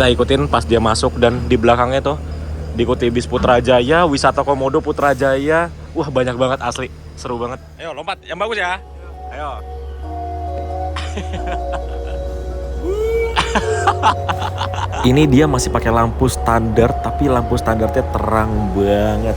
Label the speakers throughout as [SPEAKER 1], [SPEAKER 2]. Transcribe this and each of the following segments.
[SPEAKER 1] Kita ikutin pas dia masuk dan di belakangnya tuh diikuti bis Putrajaya, wisata komodo Putrajaya. Wah, banyak banget asli, seru banget. Ayo lompat yang bagus ya. Ayo. Ini dia masih pakai lampu standar, tapi lampu standarnya terang banget.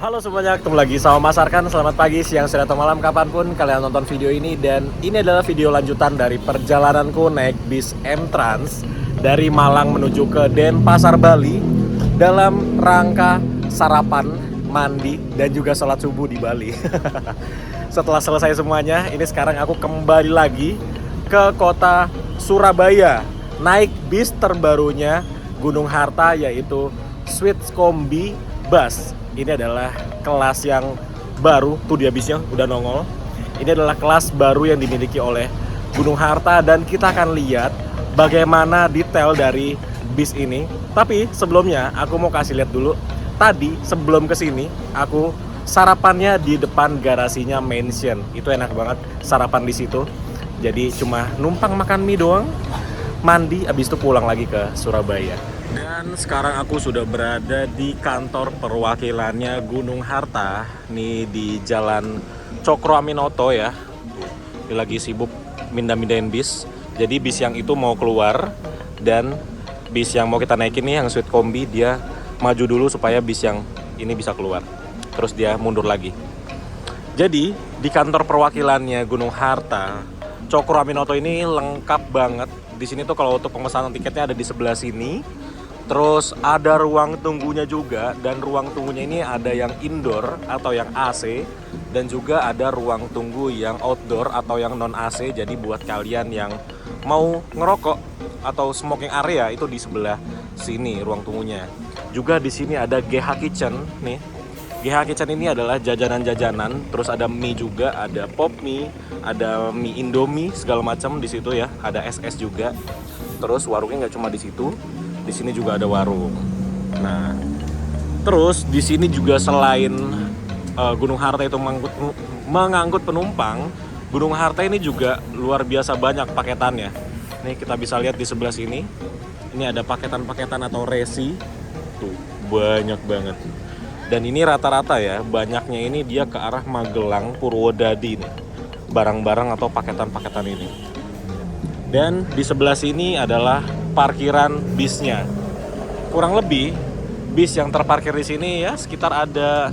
[SPEAKER 1] Halo semuanya, ketemu lagi sama Mas Arkan. Selamat pagi, siang, sore, atau malam kapanpun kalian nonton video ini. Dan ini adalah video lanjutan dari perjalananku naik bis M-Trans dari Malang menuju ke Denpasar, Bali, dalam rangka sarapan, mandi, dan juga sholat subuh di Bali. Setelah selesai semuanya, ini sekarang aku kembali lagi ke kota Surabaya, naik bis terbarunya Gunung Harta, yaitu Switchcombi Bus. Ini adalah kelas yang baru, tuh dia bisnya udah nongol. Ini adalah kelas baru yang dimiliki oleh Gunung Harta dan kita akan lihat bagaimana detail dari bis ini. Tapi sebelumnya aku mau kasih lihat dulu. Tadi sebelum kesini aku sarapannya di depan garasinya Mansion. Itu enak banget sarapan di situ. Jadi cuma numpang makan mie doang, mandi, abis itu pulang lagi ke Surabaya. Dan sekarang aku sudah berada di kantor perwakilannya Gunung Harta. Nih di Jalan Cokro Aminoto ya. Dia lagi sibuk mindah-mindahin bis. Jadi bis yang itu mau keluar dan bis yang mau kita naikin nih yang Switchcombi, dia maju dulu supaya bis yang ini bisa keluar. Terus dia mundur lagi. Jadi di kantor perwakilannya Gunung Harta, Cokro Aminoto ini lengkap banget. Di sini tuh kalau untuk pemesanan tiketnya ada di sebelah sini. Terus ada ruang tunggunya juga, dan ruang tunggunya ini ada yang indoor atau yang AC, dan juga ada ruang tunggu yang outdoor atau yang non AC. Jadi buat kalian yang mau ngerokok atau smoking area itu di sebelah sini ruang tunggunya. Juga di sini ada GH Kitchen nih. GH Kitchen ini adalah jajanan-jajanan, terus ada mie juga, ada pop mie, ada mie Indomie segala macam di situ ya, ada SS juga. Terus warungnya nggak cuma di situ. Di sini juga ada warung. Nah, terus di sini juga selain Gunung Harta itu mengangkut penumpang, Gunung Harta ini juga luar biasa banyak paketannya. Nih kita bisa lihat di sebelah sini. Ini ada paketan-paketan atau resi. Tuh, banyak banget. Dan ini rata-rata ya, banyaknya ini dia ke arah Magelang, Purwodadi nih. Barang-barang atau paketan-paketan ini. Dan di sebelah sini adalah parkiran bisnya. Kurang lebih bis yang terparkir di sini ya sekitar 10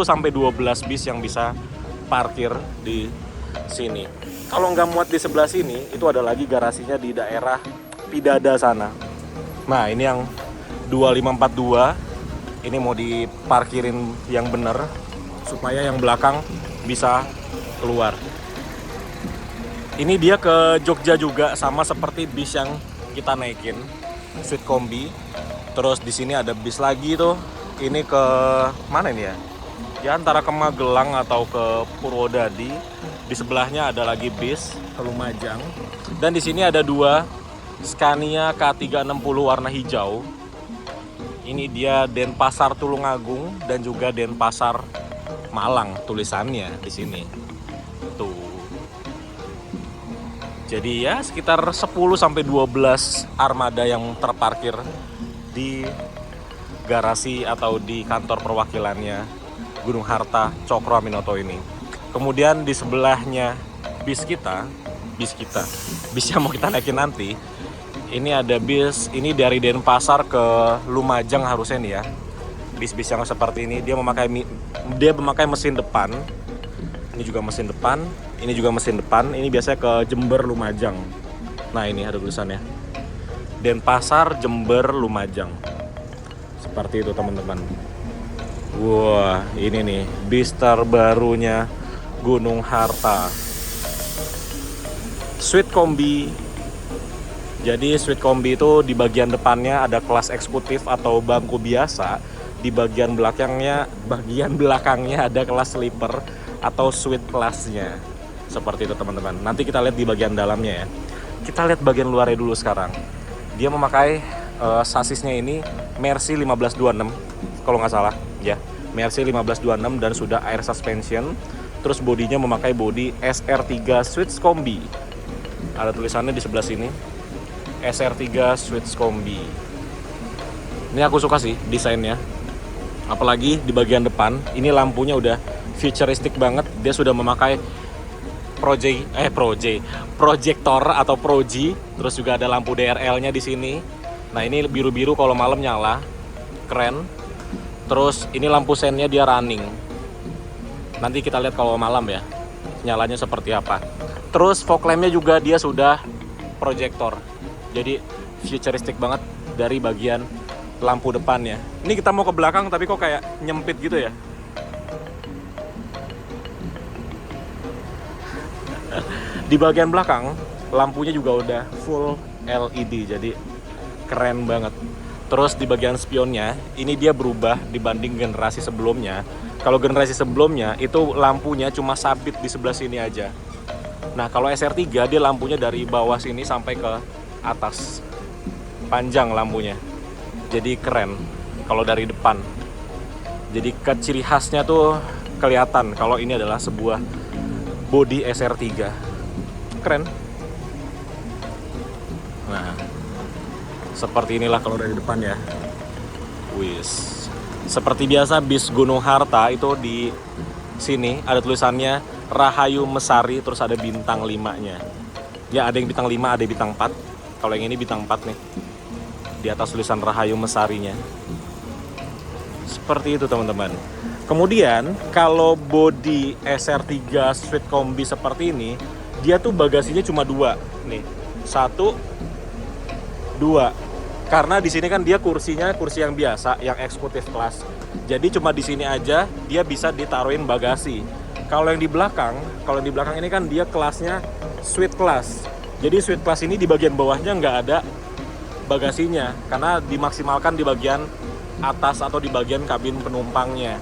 [SPEAKER 1] sampai 12 bis yang bisa parkir di sini. Kalau nggak muat di sebelah sini, itu ada lagi garasinya di daerah Pidada sana. Nah, ini yang 2542 ini mau diparkirin yang bener supaya yang belakang bisa keluar. Ini dia ke Jogja juga, sama seperti bis yang kita naikin, Switchcombi. Terus di sini ada bis lagi tuh. Ini ke mana ini ya? Ya antara ke Magelang atau ke Purwodadi. Di sebelahnya ada lagi bis ke Lumajang. Dan di sini ada dua Scania K360 warna hijau. Ini dia Denpasar Tulungagung dan juga Denpasar Malang tulisannya di sini. Tuh. Jadi ya sekitar 10 sampai 12 armada yang terparkir di garasi atau di kantor perwakilannya Gunung Harta Cokro Aminoto ini. Kemudian di sebelahnya bis yang mau kita naikin nanti, ini ada bis ini dari Denpasar ke Lumajang harusnya nih ya. Bis-bis yang seperti ini dia memakai mesin depan. Ini juga mesin depan, ini juga mesin depan. Ini biasanya ke Jember, Lumajang. Nah, ini ada tulisannya Denpasar, Jember, Lumajang. Seperti itu teman-teman. Wah, ini nih bis terbarunya Gunung Harta, Switchcombi Jadi Suite Kombi itu di bagian depannya ada kelas eksekutif atau bangku biasa. Di bagian belakangnya ada kelas sleeper atau suite kelasnya. Seperti itu teman-teman. Nanti kita lihat di bagian dalamnya ya. Kita lihat bagian luarnya dulu sekarang. Dia memakai sasisnya ini Mercy 1526 kalau nggak salah ya. Mercy 1526 dan sudah air suspension. Terus bodinya memakai bodi SR3 Suite Kombi. Ada tulisannya di sebelah sini. SR3 Suite Kombi. Ini aku suka sih desainnya. Apalagi di bagian depan, ini lampunya udah futuristik banget. Dia sudah memakai proyektor atau proji. Terus juga ada lampu DRL-nya di sini. Nah, ini biru-biru kalau malam nyala. Keren. Terus ini lampu sennya dia running. Nanti kita lihat kalau malam ya. Nyalanya seperti apa. Terus fog lamp-nya juga dia sudah proyektor. Jadi futuristik banget dari bagian lampu depannya. Ini kita mau ke belakang tapi kok kayak nyempit gitu ya. Di bagian belakang lampunya juga udah full LED, jadi keren banget. Terus di bagian spionnya ini dia berubah dibanding generasi sebelumnya. Kalau generasi sebelumnya itu lampunya cuma sabit di sebelah sini aja. Nah kalau SR3 dia lampunya dari bawah sini sampai ke atas, panjang lampunya, jadi keren kalau dari depan. Jadi ciri khasnya tuh kelihatan kalau ini adalah sebuah bodi SR3, keren. Nah seperti inilah kalau dari depan ya. Wis, seperti biasa bis Gunung Harta itu di sini ada tulisannya Rahayu Mesari, terus ada bintang 5-nya. Ya ada yang bintang 5, ada yang bintang 4. Kalau yang ini bintang 4 nih. Di atas tulisan Rahayu Mesarinya. Seperti itu teman-teman. Kemudian kalau bodi SR3 Suite Kombi seperti ini, dia tuh bagasinya cuma 2 nih. 1 2. Karena di sini kan dia kursinya kursi yang biasa, yang eksekutif kelas. Jadi cuma di sini aja dia bisa ditaruhin bagasi. Kalau yang di belakang ini kan dia kelasnya suite class. Jadi suite class ini di bagian bawahnya nggak ada bagasinya karena dimaksimalkan di bagian atas atau di bagian kabin penumpangnya.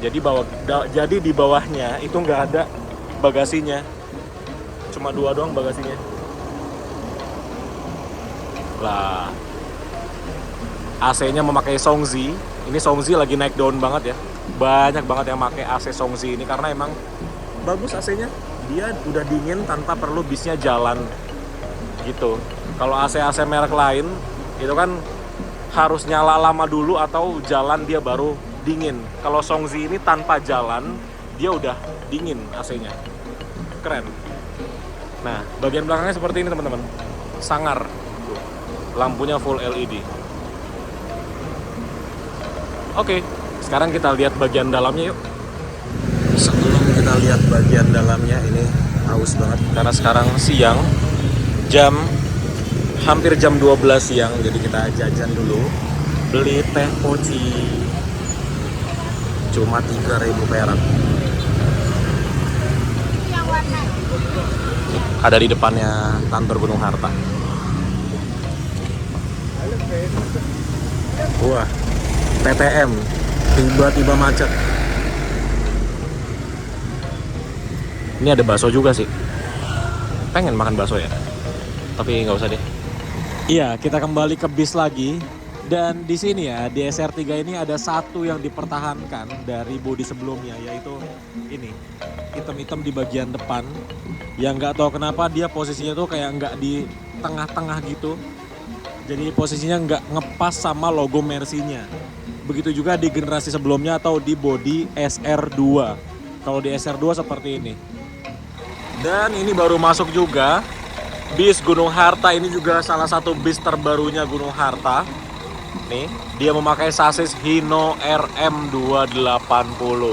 [SPEAKER 1] Jadi di bawahnya itu nggak ada bagasinya, cuma 2 doang bagasinya. Lah, AC-nya memakai Songzi. Ini Songzi lagi naik daun banget ya. Banyak banget yang pakai AC Songzi ini karena emang bagus AC-nya. Dia udah dingin tanpa perlu bisnya jalan gitu. Kalau AC-AC merek lain itu kan harus nyala lama dulu atau jalan dia baru dingin. Kalau Songzi ini tanpa jalan dia udah dingin AC-nya. Keren. Nah, bagian belakangnya seperti ini teman-teman. Sangar. Tuh. Lampunya full LED. Oke, sekarang kita lihat bagian dalamnya yuk. Sebelum kita lihat bagian dalamnya, ini haus banget karena sekarang siang, hampir jam 12 siang, jadi kita jajan dulu, beli teh poci, cuma 3.000 perak. Ada di depannya kantor Gunung Harta. Wah, PTM tiba-tiba macet. Ini ada bakso juga sih. Pengen makan bakso ya, tapi nggak usah deh. Iya, kita kembali ke bis lagi. Dan di sini ya, di SR3 ini ada satu yang dipertahankan dari bodi sebelumnya, yaitu ini, hitam-hitam di bagian depan. Yang nggak tahu kenapa dia posisinya tuh kayak nggak di tengah-tengah gitu. Jadi posisinya nggak ngepas sama logo Mercy-nya. Begitu juga di generasi sebelumnya atau di bodi SR2. Kalau di SR2 seperti ini. Dan ini baru masuk juga bis Gunung Harta. Ini juga salah satu bis terbarunya Gunung Harta. Nih, dia memakai sasis Hino RM280.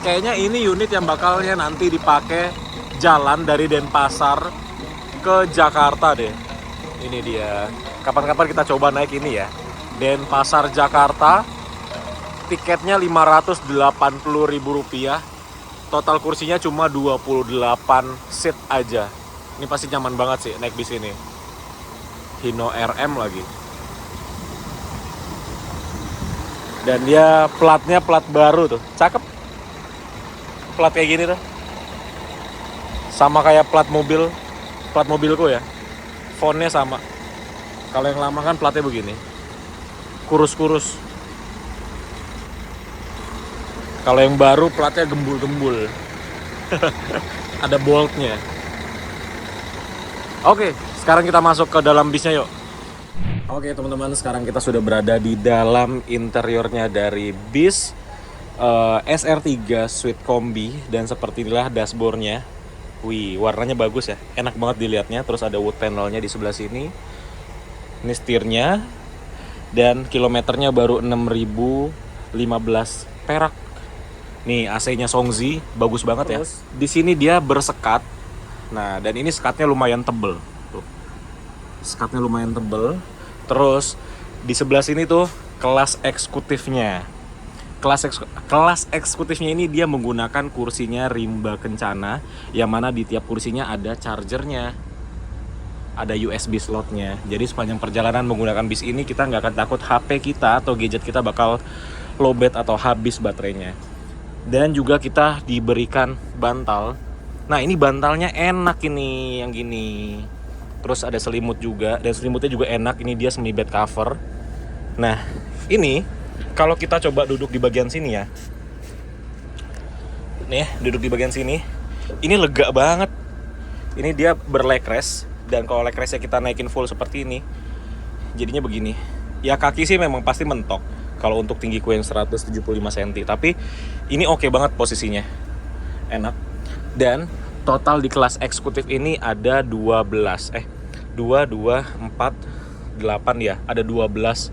[SPEAKER 1] Kayaknya ini unit yang bakalnya nanti dipakai jalan dari Denpasar ke Jakarta deh. Ini dia. Kapan-kapan kita coba naik ini ya. Denpasar Jakarta. Tiketnya Rp580.000. Total kursinya cuma 28 seat aja. Ini pasti nyaman banget sih naik bis ini. Hino RM lagi. Dan dia platnya plat baru tuh, cakep. Plat kayak gini tuh, sama kayak plat mobilku ya. Fontnya sama. Kalau yang lama kan platnya begini, kurus-kurus. Kalau yang baru platnya gembul-gembul. Ada boltnya. Oke, sekarang kita masuk ke dalam bisnya yuk. Oke teman-teman, sekarang kita sudah berada di dalam interiornya dari bis SR3 Suite Kombi. Dan seperti inilah dashboardnya. Wih, warnanya bagus ya, enak banget dilihatnya. Terus ada wood panelnya di sebelah sini. Ini setirnya. Dan kilometernya baru 6.015 perak. Nih AC-nya Songzi, bagus banget. Terus, ya. Di sini dia bersekat. Nah, dan ini sekatnya lumayan tebel. Tuh. Sekatnya lumayan tebel. Terus di sebelah sini tuh kelas eksekutifnya. Kelas eksekutifnya ini dia menggunakan kursinya Rimba Kencana, yang mana di tiap kursinya ada chargernya, ada USB slotnya. Jadi sepanjang perjalanan menggunakan bis ini kita nggak akan takut HP kita atau gadget kita bakal lowbat atau habis baterainya. Dan juga kita diberikan bantal. Nah ini bantalnya enak ini, yang gini. Terus ada selimut juga, dan selimutnya juga enak. Ini dia semi bed cover. Nah ini kalau kita coba duduk di bagian sini ya. Nih duduk di bagian sini, ini lega banget. Ini dia berleg rest. Dan kalau leg restnya kita naikin full seperti ini, jadinya begini. Ya kaki sih memang pasti mentok kalau untuk tinggiku yang 175 cm. Tapi ini oke banget posisinya, enak. Dan total di kelas eksekutif ini ada 2, 4, 8 ya. Ada 12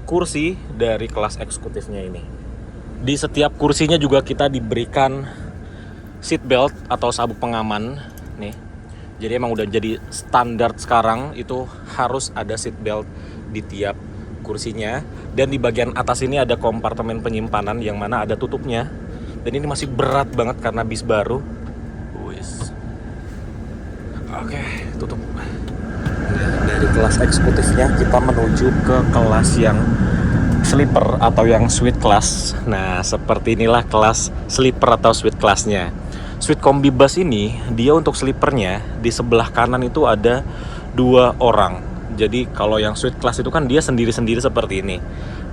[SPEAKER 1] kursi dari kelas eksekutifnya ini. Di setiap kursinya juga kita diberikan seat belt atau sabuk pengaman nih. Jadi emang udah jadi standar sekarang itu harus ada seat belt di tiap kursinya. Dan di bagian atas ini ada kompartemen penyimpanan yang mana ada tutupnya. Dan ini masih berat banget karena bis baru. Oke, tutup. Dari kelas eksekutifnya kita menuju ke kelas yang sleeper atau yang suite class. Nah, seperti inilah kelas sleeper atau suite classnya. Suite Kombi Bus ini, dia untuk sleepernya di sebelah kanan itu ada 2 orang. Jadi kalau yang suite class itu kan dia sendiri-sendiri seperti ini.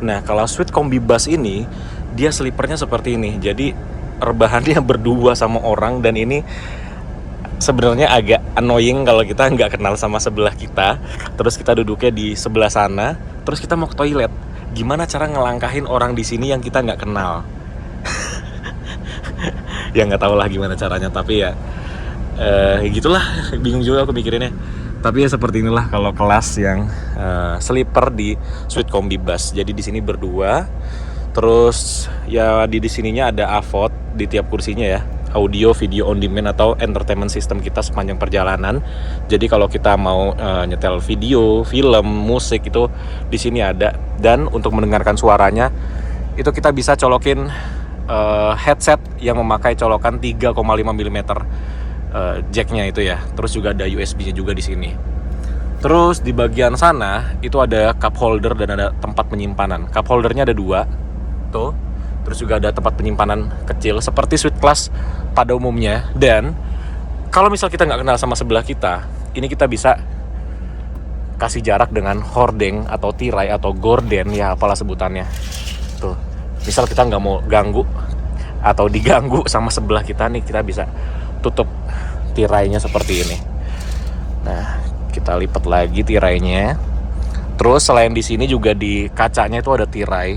[SPEAKER 1] Nah, kalau Suite Kombi Bus ini, dia sleepernya seperti ini. Jadi rebahannya berdua sama orang, dan ini sebenarnya agak annoying kalau kita nggak kenal sama sebelah kita. Terus kita duduknya di sebelah sana, terus kita mau ke toilet. Gimana cara ngelangkahin orang di sini yang kita nggak kenal? Ya nggak tahu lah gimana caranya, tapi ya gitulah, bingung juga aku mikirinnya. Tapi ya seperti inilah kalau kelas yang sleeper di Suite Kombi Bus. Jadi di sini berdua. Terus ya di sininya ada AVOD di tiap kursinya ya. Audio, video on demand atau entertainment system kita sepanjang perjalanan. Jadi kalau kita mau nyetel video, film, musik itu di sini ada. Dan untuk mendengarkan suaranya itu kita bisa colokin headset yang memakai colokan 3,5 mm jacknya itu ya. Terus juga ada USB-nya juga di sini. Terus di bagian sana itu ada cup holder dan ada tempat penyimpanan. Cup holdernya ada 2 tuh. Terus juga ada tempat penyimpanan kecil seperti suite class pada umumnya. Dan kalau misal kita nggak kenal sama sebelah kita, ini kita bisa kasih jarak dengan hordeng atau tirai atau gorden ya, apalah sebutannya. Tuh, misal kita nggak mau ganggu atau diganggu sama sebelah kita nih, kita bisa tutup tirainya seperti ini. Nah, kita lipat lagi tirainya. Terus selain di sini juga di kacanya itu ada tirai,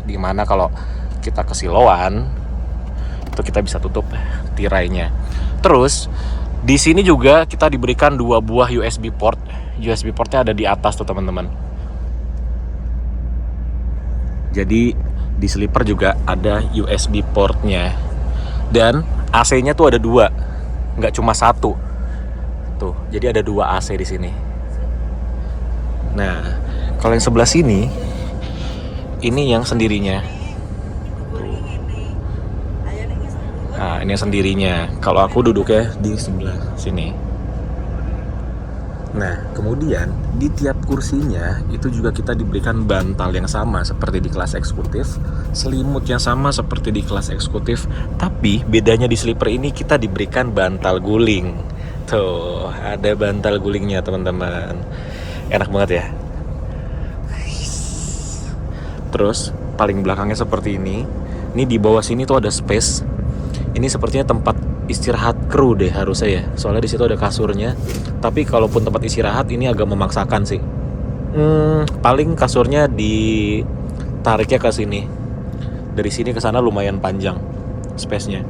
[SPEAKER 1] dimana kalau kita kesilauan itu kita bisa tutup tirainya. Terus di sini juga kita diberikan 2 buah USB port. USB portnya ada di atas tuh teman-teman. Jadi di sleeper juga ada USB portnya. Dan AC-nya tuh ada 2, nggak cuma 1. Tuh, jadi ada 2 AC di sini. Nah, kalau yang sebelah sini ini yang sendirinya. Nah, ini yang sendirinya. Kalau aku duduknya di sebelah sini. Nah, kemudian di tiap kursinya itu juga kita diberikan bantal yang sama seperti di kelas eksekutif, selimut yang sama seperti di kelas eksekutif, tapi bedanya di sleeper ini kita diberikan bantal guling. Tuh, ada bantal gulingnya teman-teman. Enak banget ya. Terus paling belakangnya seperti ini. Ini di bawah sini tuh ada space. Ini sepertinya tempat istirahat kru deh harusnya ya. Soalnya di situ ada kasurnya. Tapi kalaupun tempat istirahat ini agak memaksakan sih. Paling kasurnya ditariknya ke sini. Dari sini ke sana lumayan panjang space-nya.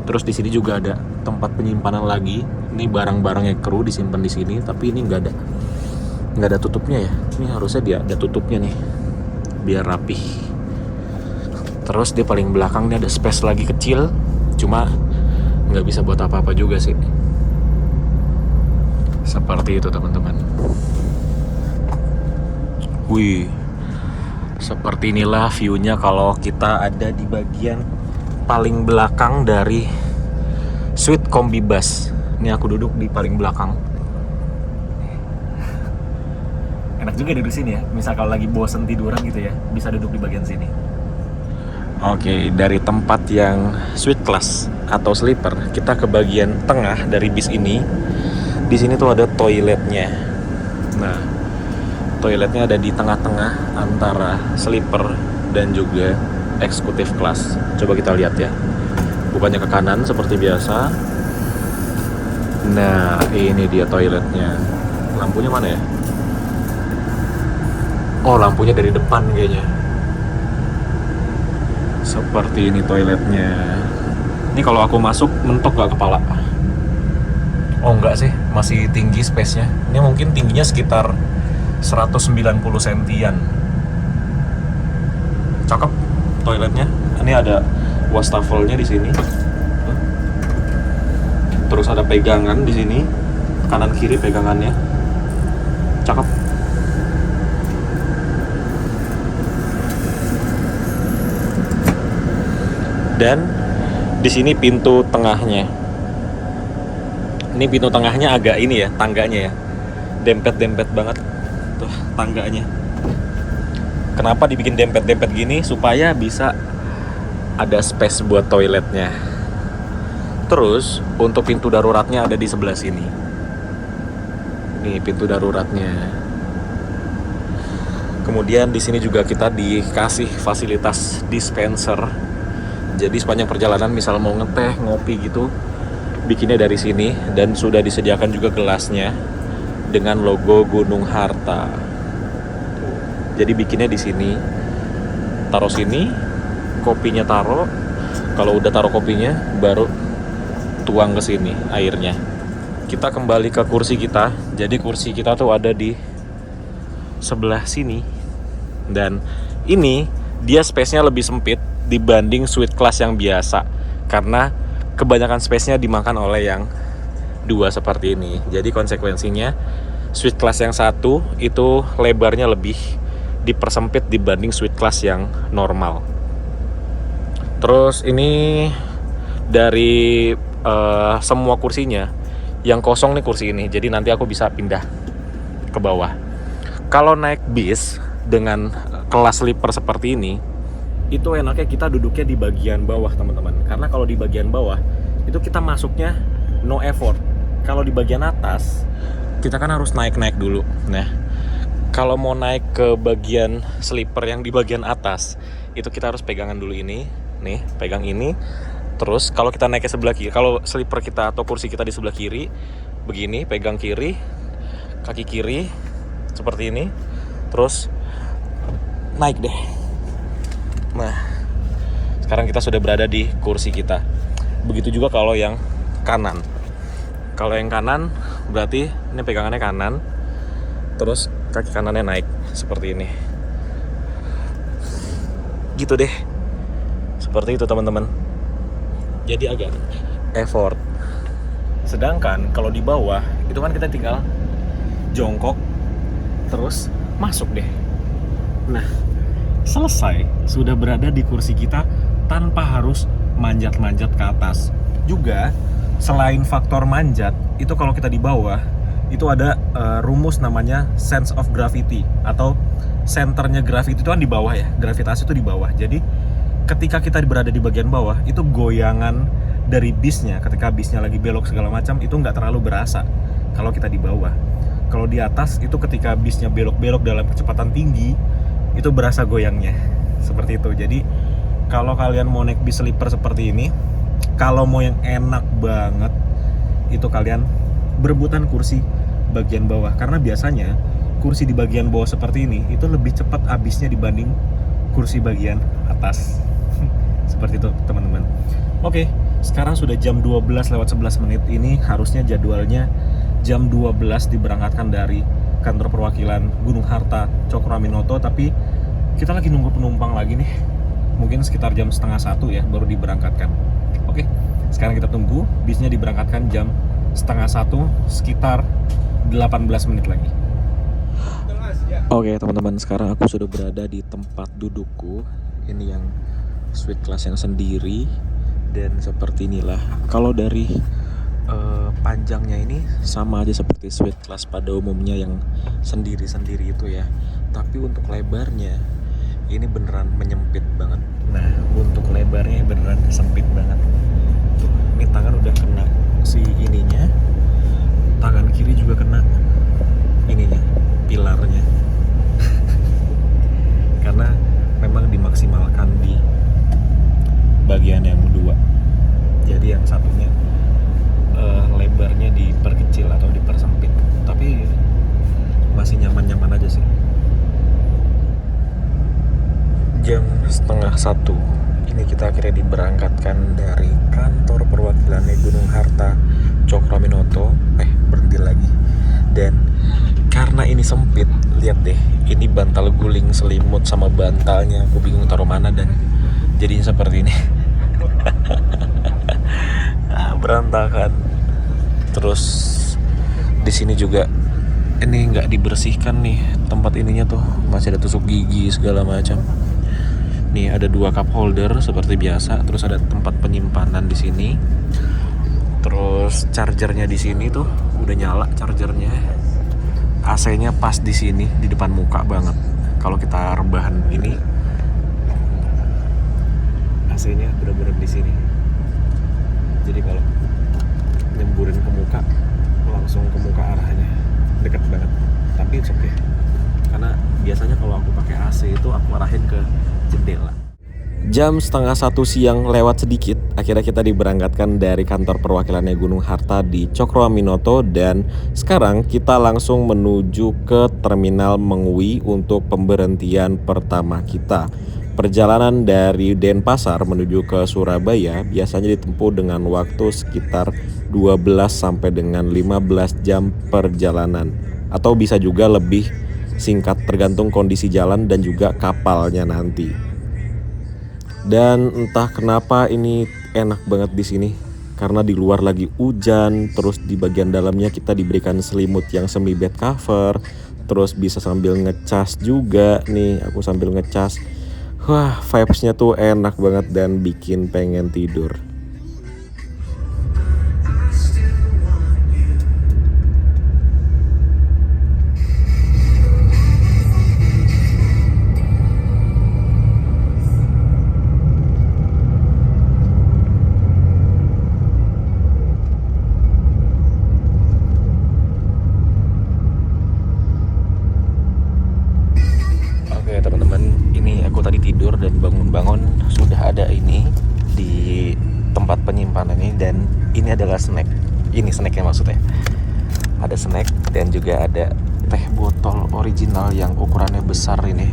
[SPEAKER 1] Terus di sini juga ada tempat penyimpanan lagi. Ini barang-barangnya kru disimpan di sini, tapi ini nggak ada tutupnya ya. Ini harusnya dia ada tutupnya nih, biar rapih. Terus di paling belakang nih ada space lagi kecil, cuma nggak bisa buat apa-apa juga sih. Seperti itu teman-teman. Wih, seperti inilah view-nya kalau kita ada di bagian paling belakang dari suite kombi bus. Ini aku duduk di paling belakang. Enak juga duduk sini ya. Misal kalau lagi bosen tiduran gitu ya, bisa duduk di bagian sini. Oke, dari tempat yang suite class atau sleeper, kita ke bagian tengah dari bis ini. Di sini tuh ada toiletnya. Nah, toiletnya ada di tengah-tengah antara sleeper dan juga eksekutif class. Coba kita lihat ya. Bukannya ke kanan seperti biasa. Nah, ini dia toiletnya. Lampunya mana ya? Oh, lampunya dari depan kayaknya. Seperti ini toiletnya. Ini kalau aku masuk mentok gak kepala? Oh enggak sih, masih tinggi space-nya. Ini mungkin tingginya sekitar 190 sentian. Cakep toiletnya. Ini ada wastafelnya di sini. Terus ada pegangan di sini, kanan kiri pegangannya. Cakep. Dan di sini pintu tengahnya. Ini pintu tengahnya agak ini ya, tangganya ya. Dempet-dempet banget tuh tangganya. Kenapa dibikin dempet-dempet gini? Supaya bisa ada space buat toiletnya. Terus untuk pintu daruratnya ada di sebelah sini. Nih pintu daruratnya. Kemudian di sini juga kita dikasih fasilitas dispenser. Jadi sepanjang perjalanan misal mau ngeteh, ngopi gitu, bikinnya dari sini. Dan sudah disediakan juga gelasnya dengan logo Gunung Harta. Jadi bikinnya di sini. Taruh sini, kopinya taruh. Kalau udah taruh kopinya, baru tuang ke sini airnya. Kita kembali ke kursi kita. Jadi kursi kita tuh ada di sebelah sini. Dan ini dia space-nya lebih sempit dibanding suite class yang biasa, karena kebanyakan space-nya dimakan oleh yang dua seperti ini. Jadi konsekuensinya suite class yang satu itu lebarnya lebih dipersempit dibanding suite class yang normal. Terus ini dari semua kursinya yang kosong nih kursi ini, jadi nanti aku bisa pindah ke bawah. Kalau naik bis dengan kelas sleeper seperti ini, itu enaknya kita duduknya di bagian bawah teman-teman. Karena kalau di bagian bawah itu kita masuknya no effort. Kalau di bagian atas kita kan harus naik-naik dulu. Nah, kalau mau naik ke bagian sleeper yang di bagian atas, itu kita harus pegangan dulu ini. Nih, pegang ini. Terus kalau kita naik ke sebelah kiri, kalau sleeper kita atau kursi kita di sebelah kiri, begini, pegang kiri, kaki kiri seperti ini. Terus naik deh. Nah, sekarang kita sudah berada di kursi kita. Begitu juga kalau yang kanan. Kalau yang kanan berarti ini pegangannya kanan. Terus kaki kanannya naik seperti ini. Gitu deh. Seperti itu teman-teman. Jadi agak effort. Sedangkan kalau di bawah itu kan kita tinggal jongkok terus masuk deh. Nah, selesai, sudah berada di kursi kita tanpa harus manjat-manjat ke atas. Juga selain faktor manjat, itu kalau kita di bawah itu ada rumus namanya sense of gravity, atau senternya gravity itu kan di bawah ya, gravitasi itu di bawah. Jadi ketika kita berada di bagian bawah, itu goyangan dari bisnya ketika bisnya lagi belok segala macam itu nggak terlalu berasa kalau kita di bawah. Kalau di atas itu ketika bisnya belok-belok dalam kecepatan tinggi itu berasa goyangnya seperti itu. Jadi kalau kalian mau naik bis sleeper seperti ini, kalau mau yang enak banget itu kalian berebutan kursi bagian bawah, karena biasanya kursi di bagian bawah seperti ini itu lebih cepat habisnya dibanding kursi bagian atas. Seperti itu teman-teman. Oke, sekarang sudah jam 12:11 ini, harusnya jadwalnya jam 12 diberangkatkan dari kantor perwakilan Gunung Harta Cokroaminoto, tapi kita lagi nunggu penumpang lagi nih. Mungkin sekitar jam setengah 1 ya baru diberangkatkan. Oke, sekarang kita tunggu bisnya diberangkatkan jam setengah 1, sekitar 18 menit lagi. Oke teman-teman, sekarang aku sudah berada di tempat dudukku. Ini yang suite class yang sendiri, dan seperti inilah. Kalau dari panjangnya ini sama aja seperti suite class pada umumnya yang sendiri-sendiri itu ya. Tapi untuk lebarnya ini beneran menyempit banget. Nah, untuk lebarnya beneran sempit banget. Tuh, ini tangan udah kena si ininya. Tangan kiri juga kena ininya, pilarnya. Karena memang dimaksimalkan di bagian yang dua. Jadi yang satunya lebarnya diperkecil atau dipersempit, tapi masih nyaman-nyaman aja sih. Jam setengah 1 ini kita akhirnya diberangkatkan dari kantor perwakilannya Gunung Harta Cokroaminoto. Berhenti lagi. Dan karena ini sempit, lihat deh, ini bantal guling selimut sama bantalnya aku bingung taruh mana, dan jadinya seperti ini. Berantakan. Terus di sini juga ini nggak dibersihkan nih tempat ininya, tuh masih ada tusuk gigi segala macam. Nih ada 2 cup holder seperti biasa, terus ada tempat penyimpanan di sini. Terus chargernya di sini tuh udah nyala chargernya. AC-nya pas di sini di depan muka banget. Kalau kita rebahan ini, AC-nya bener-bener di sini. Jadi kalau nyemburin ke muka, langsung ke muka arahnya, deket banget. Tapi it's okay, karena biasanya kalau aku pakai AC itu aku arahin ke jendela. Jam setengah 1 siang lewat sedikit, akhirnya kita diberangkatkan dari kantor perwakilannya Gunung Harta di Cokroaminoto, dan sekarang kita langsung menuju ke Terminal Mengwi untuk pemberhentian pertama kita. Perjalanan dari Denpasar menuju ke Surabaya biasanya ditempuh dengan waktu sekitar 12 sampai dengan 15 jam perjalanan, atau bisa juga lebih singkat tergantung kondisi jalan dan juga kapalnya nanti. Dan entah kenapa ini enak banget di sini, karena di luar lagi hujan, terus di bagian dalamnya kita diberikan selimut yang semi bed cover, terus bisa sambil ngecas juga nih, aku sambil ngecas. Wah, vibes-nya tuh enak banget dan bikin pengen tidur. Aku tadi tidur dan bangun-bangun sudah ada ini di tempat penyimpanan ini, dan ini adalah snack. Ini snacknya maksudnya. Ada snack dan juga ada teh botol original yang ukurannya besar ini,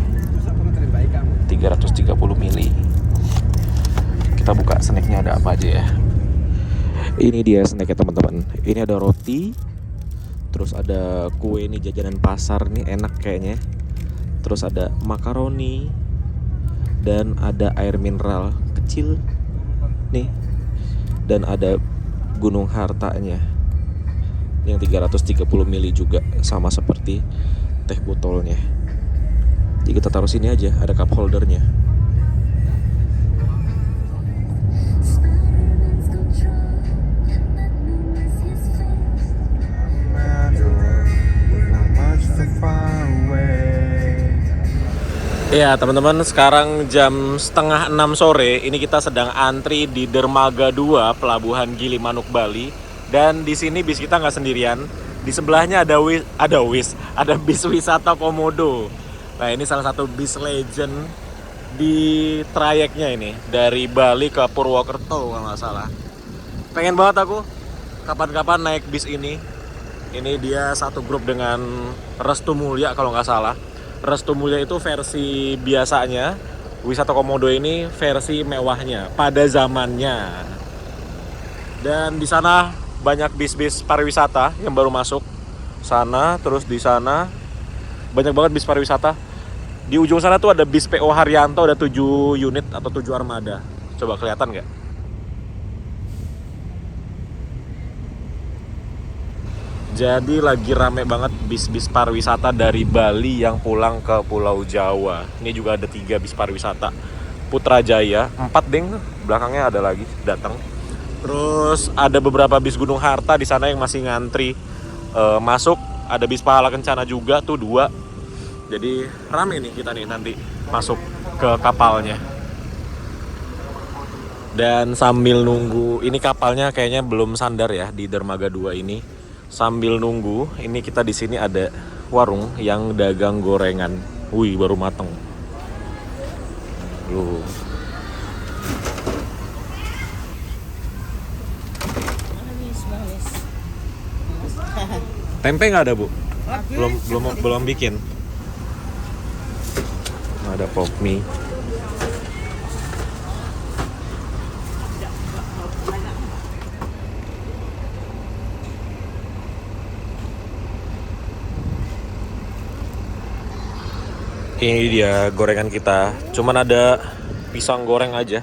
[SPEAKER 1] 330 ml. Kita buka snacknya ada apa aja ya. Ini dia snacknya teman-teman. Ini ada roti, terus ada kue, ini jajanan pasar nih, enak kayaknya. Terus ada makaroni, dan ada air mineral kecil nih, dan ada Gunung Hartanya yang 330 ml juga, sama seperti teh botolnya. Jadi kita taruh sini aja, ada cup holdernya. Aduh. Iya teman-teman, sekarang jam setengah 6 sore. Ini kita sedang antri di Dermaga 2 Pelabuhan Gilimanuk Bali. Dan di sini bis kita nggak sendirian. Di sebelahnya ada bis wisata Komodo. Nah ini salah satu bis legend di trayeknya ini dari Bali ke Purwokerto kalau nggak salah. Pengen banget aku kapan-kapan naik bis ini. Ini dia satu grup dengan Restu Mulia kalau nggak salah. Restu Mulia itu versi biasanya, wisata Komodo ini versi mewahnya pada zamannya. Dan di sana banyak bis-bis pariwisata yang baru masuk sana, terus di sana banyak banget bis pariwisata. Di ujung sana tuh ada bis PO Haryanto, ada 7 unit atau 7 armada. Coba kelihatan nggak? Jadi lagi rame banget bis-bis pariwisata dari Bali yang pulang ke Pulau Jawa. Ini juga ada 3 bis pariwisata. Putrajaya, 4 ding, belakangnya ada lagi datang. Terus ada beberapa bis Gunung Harta di sana yang masih ngantri masuk. Ada bis Pahala Kencana juga tuh 2. Jadi rame nih kita nih nanti masuk ke kapalnya. Dan sambil nunggu, ini kapalnya kayaknya belum sandar ya di Dermaga 2 ini. Sambil nunggu, ini kita di sini ada warung yang dagang gorengan. Wih, baru mateng. Loh. Tempe nggak ada, Bu? Belum bikin. Ada pop mie. Ini dia gorengan kita. Cuman ada pisang goreng aja.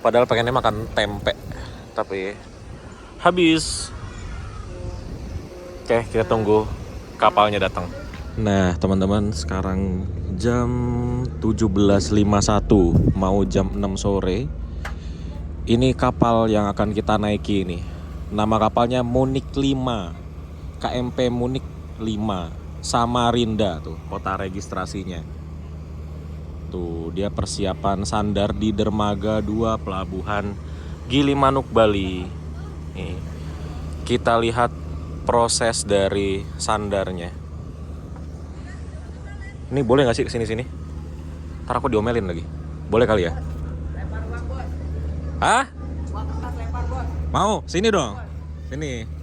[SPEAKER 1] Padahal pengennya makan tempe. Tapi habis. Oke, kita tunggu kapalnya datang. Nah, teman-teman, sekarang jam 17.51, mau jam 6 sore. Ini kapal yang akan kita naiki ini. Nama kapalnya Munich 5. KMP Munich 5. Samarinda tuh kota registrasinya. Tuh dia persiapan sandar di Dermaga 2 Pelabuhan Gilimanuk Bali. Nih, kita lihat proses dari sandarnya. Ini boleh nggak sih kesini-sini? Ntar aku diomelin lagi. Boleh kali ya? Hah? Mau? Sini dong. Sini.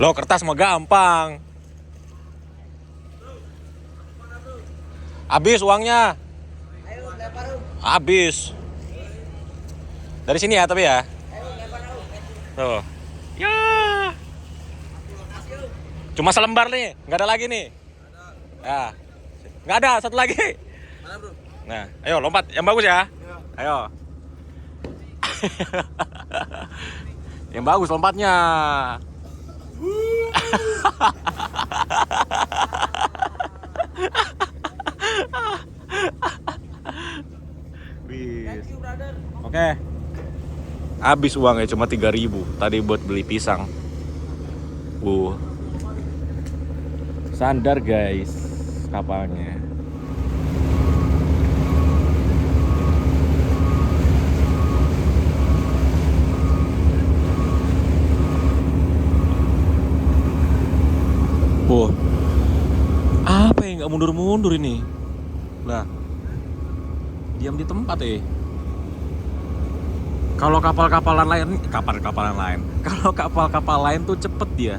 [SPEAKER 1] Loh, kertas mah gampang. Habis uangnya. Habis. Dari sini ya tapi ya. Tuh. Ya. Cuma selembar nih, nggak ada lagi nih. Ya. Nggak ada, satu lagi. Mana, Bro? Nah, ayo lompat yang bagus ya. Ayo. Yang bagus lompatnya. Oke. Habis uangnya cuma 3.000 tadi buat beli pisang. Sandar guys kapalnya. Apa yang nggak mundur-mundur ini? Lah, diam di tempat Kalau kapal-kapalan lain, kalau kapal-kapal lain tuh cepet dia.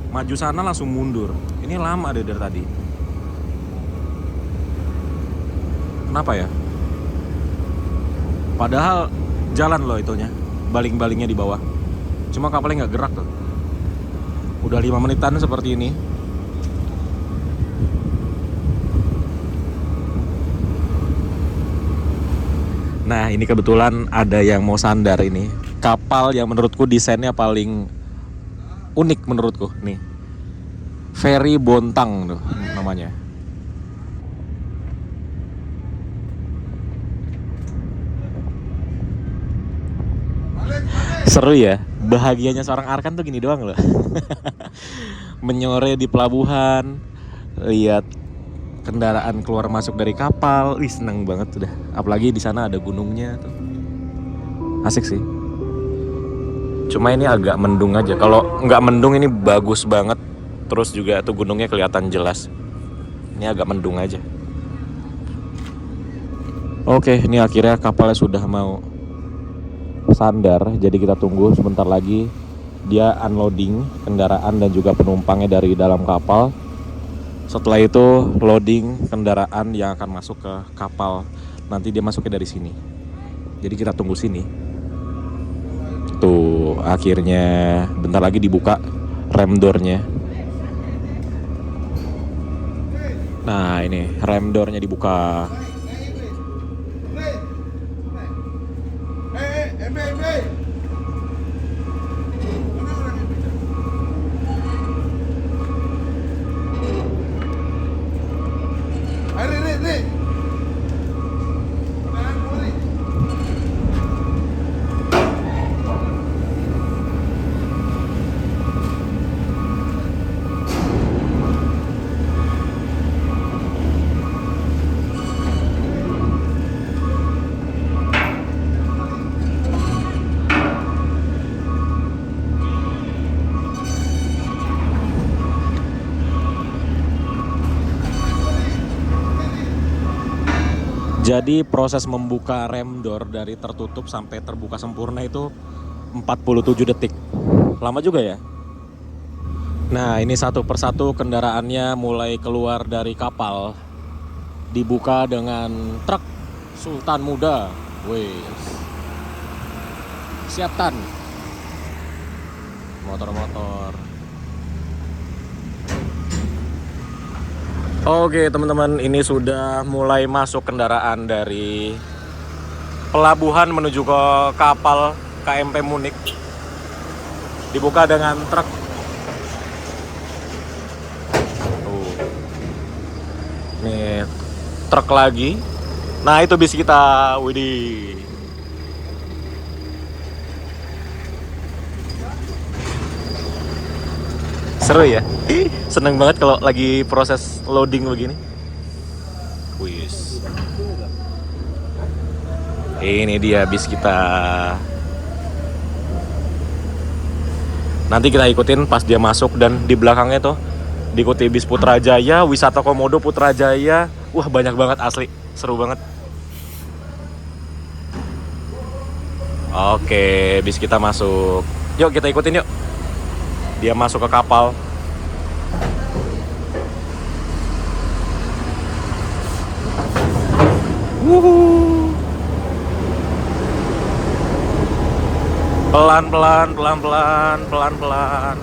[SPEAKER 1] Maju sana langsung mundur. Ini lama deh dari tadi. Kenapa ya? Padahal jalan loh itunya, baling-balingnya di bawah. Cuma kapalnya nggak gerak tuh. Udah 5 menitan seperti ini. Nah ini kebetulan ada yang mau sandar ini. Kapal yang menurutku desainnya paling unik menurutku nih. Ferry Bontang tuh namanya. Seru ya. Bahagianya seorang Arkan tuh gini doang loh. Menyore di pelabuhan, lihat kendaraan keluar masuk dari kapal. Wih, seneng banget udah. Apalagi di sana ada gunungnya tuh. Asik sih. Cuma ini agak mendung aja. Kalau nggak mendung ini bagus banget. Terus juga tuh gunungnya kelihatan jelas. Ini agak mendung aja. Oke, ini akhirnya kapalnya sudah mau sandar. Jadi kita tunggu sebentar lagi dia unloading kendaraan dan juga penumpangnya dari dalam kapal. Setelah itu loading kendaraan yang akan masuk ke kapal. Nanti dia masuknya dari sini. Jadi kita tunggu sini. Tuh, akhirnya bentar lagi dibuka rem door-nya. Nah, ini rem door-nya dibuka. Jadi proses membuka rem door dari tertutup sampai terbuka sempurna itu 47 detik. Lama juga ya? Nah, ini satu persatu kendaraannya mulai keluar dari kapal. Dibuka dengan truk Sultan Muda. Wes. Siap Tan. Motor-motor. Oke teman-teman, ini sudah mulai masuk kendaraan dari pelabuhan menuju ke kapal KMP Munich. Dibuka dengan truk. Nih, truk lagi. Nah, itu bis kita. Widih. Seru ya? Seneng banget kalau lagi proses loading begini. Wis. Ini dia bis kita. Nanti kita ikutin pas dia masuk dan di belakangnya tuh diikuti bis Putrajaya, wisata Komodo Putrajaya. Wah, banyak banget asli. Seru banget. Oke, bis kita masuk. Yuk kita ikutin yuk. Dia masuk ke kapal. Wuhu. Pelan-pelan, pelan-pelan, pelan-pelan.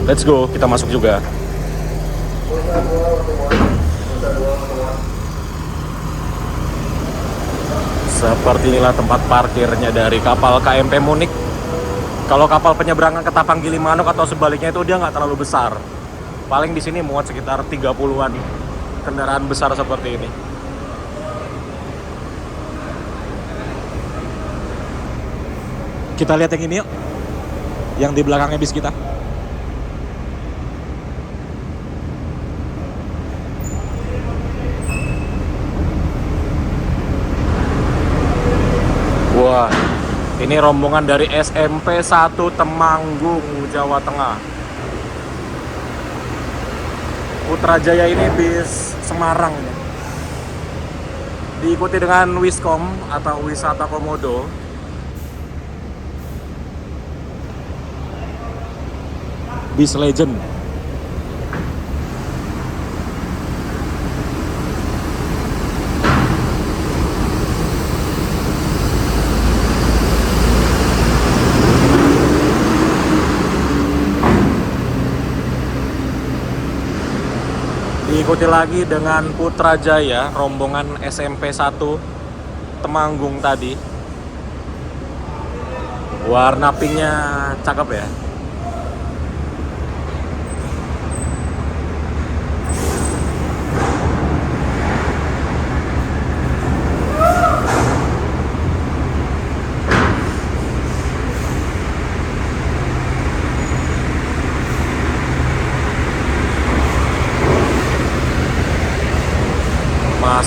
[SPEAKER 1] Let's go, kita masuk juga. Seperti inilah tempat parkirnya dari kapal KMP Munich. Kalau kapal penyeberangan ke Tapang Gilimanuk atau sebaliknya itu dia nggak terlalu besar. Paling di sini muat sekitar 30-an kendaraan besar seperti ini. Kita lihat yang ini yuk. Yang di belakangnya bis kita. Wah, ini rombongan dari SMP 1 Temanggung, Jawa Tengah. Putrajaya ini bis Semarang. Diikuti dengan Wiskom atau Wisata Komodo. Bis Legend. Diikuti lagi dengan Putrajaya, rombongan SMP 1 Temanggung tadi. Warna pinknya cakep ya.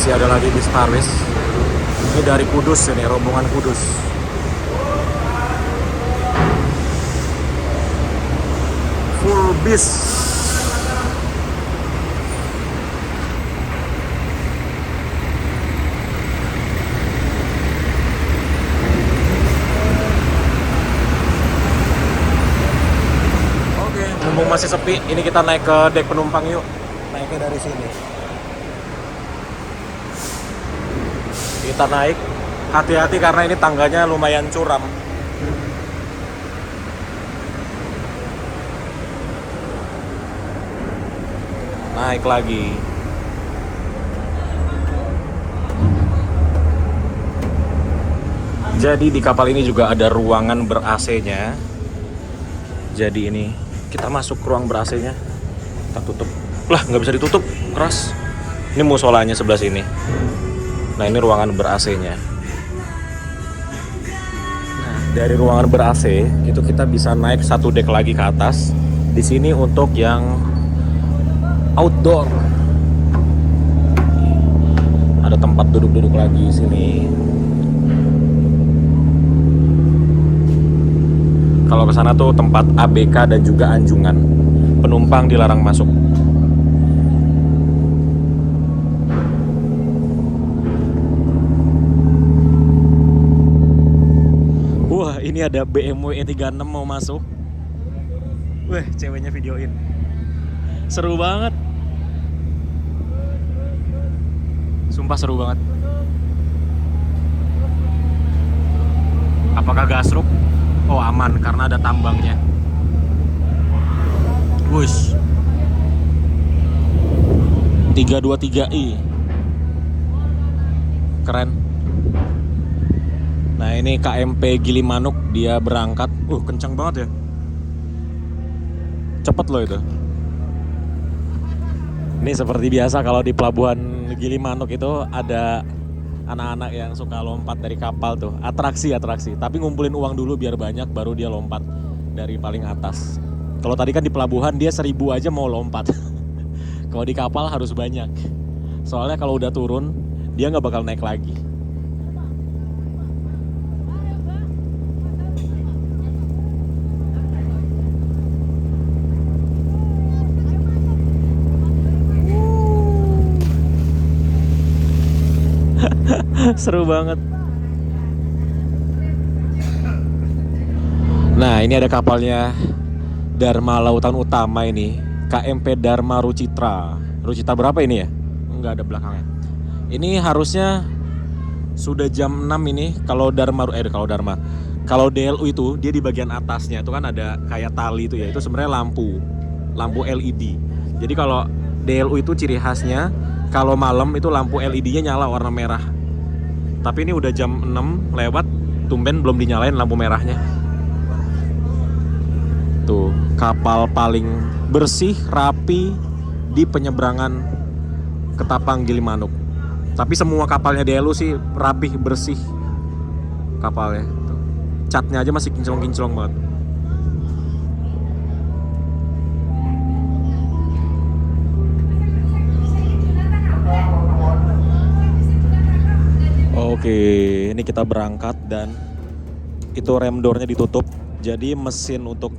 [SPEAKER 1] masih ada lagi bis Paris. Ini dari Kudus ini, rombongan Kudus. Full bis. Oke, mumpung masih sepi, ini kita naik ke dek penumpang yuk. Naiknya dari sini. Kita naik, hati-hati karena ini tangganya lumayan curam. Naik lagi. Jadi di kapal ini juga ada ruangan ber-AC-nya. Jadi ini kita masuk ke ruang ber-AC-nya. Kita tutup. Lah, nggak bisa ditutup, keras. Ini musolanya sebelah sini. Nah, ini ruangan ber-AC-nya. Nah, dari ruangan ber-AC itu kita bisa naik satu dek lagi ke atas. Di sini untuk yang outdoor. Ada tempat duduk-duduk lagi di sini. Kalau ke sana tuh tempat ABK dan juga anjungan. Penumpang dilarang masuk. Wah, ini ada BMW E36 mau masuk. Wah, ceweknya videoin. Seru banget. Sumpah seru banget. Apakah gasruk? Oh, aman karena ada tambangnya. Wush. 323i. Keren. Nah, ini KMP Gilimanuk, dia berangkat. Kencang banget ya. Cepet loh itu. Ini seperti biasa kalau di pelabuhan Gilimanuk itu ada anak-anak yang suka lompat dari kapal tuh, atraksi, tapi ngumpulin uang dulu biar banyak baru dia lompat dari paling atas. Kalau tadi kan di pelabuhan dia 1000 aja mau lompat. Kalau di kapal harus banyak, soalnya kalau udah turun dia nggak bakal naik lagi. Seru banget. Nah, ini ada kapalnya Dharma Lautan Utama ini, KMP Dharma Rucitra. Rucitra berapa ini ya? Enggak ada belakangnya. Ini harusnya sudah jam 6 ini. Kalau Kalau DLU itu dia di bagian atasnya itu kan ada kayak tali itu ya. Itu sebenarnya lampu LED. Jadi kalau DLU itu ciri khasnya kalau malam itu lampu LED-nya nyala warna merah. Tapi ini udah jam 6 lewat, tumben belum dinyalain lampu merahnya. Tuh, kapal paling bersih, rapi di penyeberangan Ketapang Gilimanuk. Tapi semua kapalnya DLU sih rapih, bersih kapalnya. Tuh. Catnya aja masih kinclong-kinclong banget. Oke, ini kita berangkat dan itu rem door-nya ditutup. Jadi mesin untuk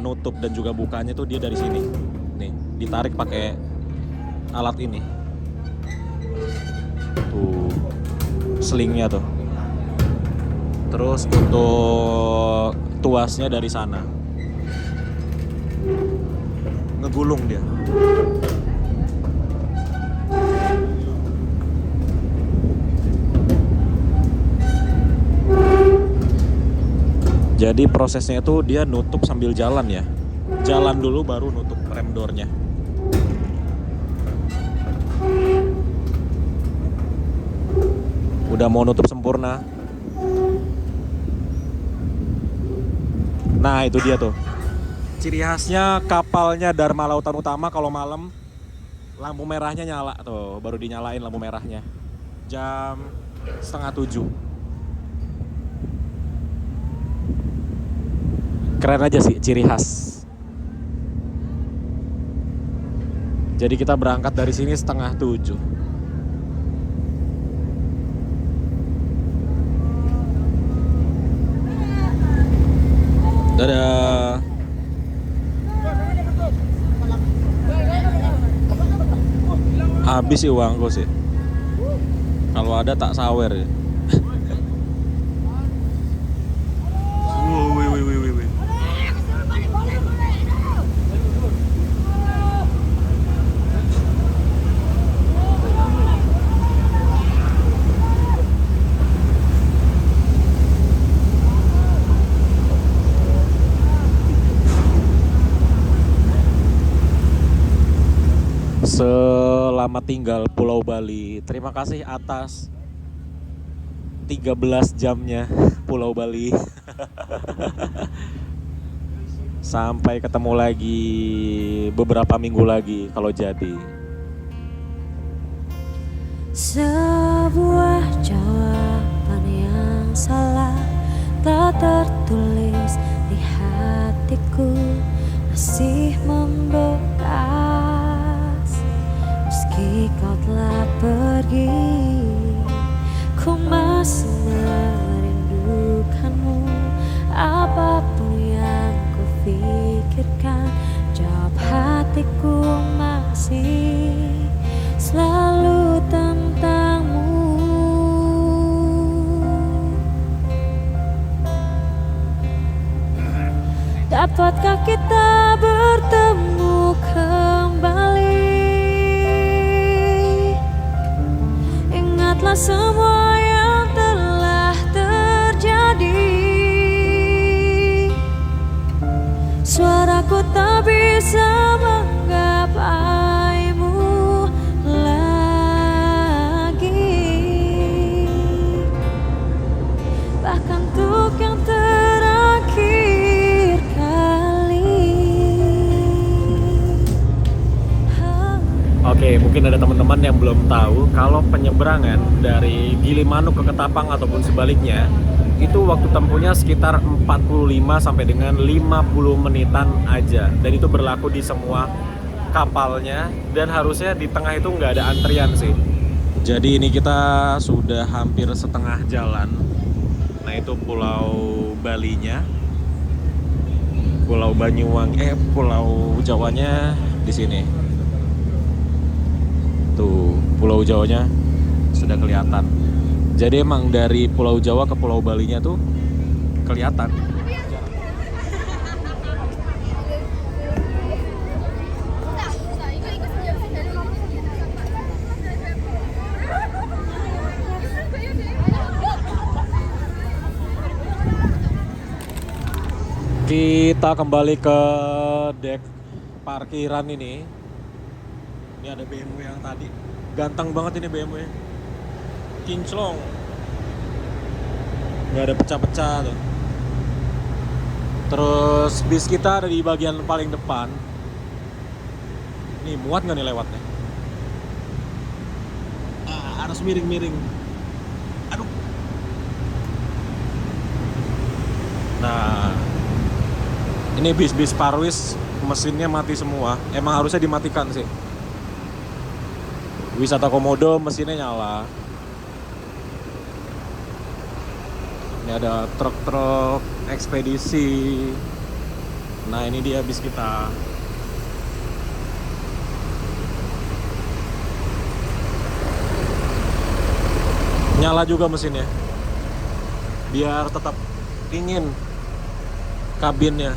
[SPEAKER 1] nutup dan juga bukanya tuh dia dari sini. Nih, ditarik pakai alat ini. Tuh, slingnya tuh. Terus untuk tuasnya dari sana. Ngegulung dia. Jadi prosesnya itu dia nutup sambil jalan ya. Jalan dulu baru nutup rem door-nya. Udah mau nutup sempurna. Nah, itu dia tuh. Ciri khasnya kapalnya Dharma Lautan Utama kalau malam lampu merahnya nyala tuh, baru dinyalain lampu merahnya. Jam 6:30. Keren aja sih, ciri khas. Jadi kita berangkat dari sini 6:30. Dadah. Habis sih uangku sih. Kalau ada tak sawer ya. Selamat tinggal Pulau Bali. Terima kasih atas 13 jamnya Pulau Bali. Sampai ketemu lagi beberapa minggu lagi kalau jadi.
[SPEAKER 2] Sebuah jawaban yang salah tak tertulis di hatiku masih membekas. Meski kau telah pergi, ku masih merindukanmu. Apapun yang ku pikirkan, jawab hatiku masih selalu tentangmu. Dapatkah kita bertemu kembali? Ingatlah semua yang telah terjadi. Suaraku tak bisa menggapaimu lagi. Bahkan untuk yang terakhir kali.
[SPEAKER 1] Oke, mungkin ada teman-teman yang belum tahu kalau penyeberangan dari Gilimanuk ke Ketapang ataupun sebaliknya itu waktu tempuhnya sekitar 45 sampai dengan 50 menitan aja, dan itu berlaku di semua kapalnya, dan harusnya di tengah itu nggak ada antrian sih. Jadi ini kita sudah hampir setengah jalan. Nah itu Pulau Balinya, Pulau Banyuwangi, Pulau Jawanya di sini. Tuh, Pulau Jawanya sudah kelihatan. Jadi emang dari Pulau Jawa ke Pulau Balinya tuh kelihatan. Kita kembali ke dek parkiran ini. Ini ada BMW yang tadi. Ganteng banget ini BMW. Kinclong. Nggak ada pecah-pecah tuh. Terus bis kita ada di bagian paling depan. Nih muat nggak nih lewatnya? Harus miring-miring. Aduh. Nah, ini bis-bis Parwis mesinnya mati semua. Emang harusnya dimatikan sih. Wisata Komodo mesinnya nyala. Ini ada truk-truk ekspedisi. Nah ini dia bis kita. Nyala juga mesinnya, biar tetap dingin kabinnya.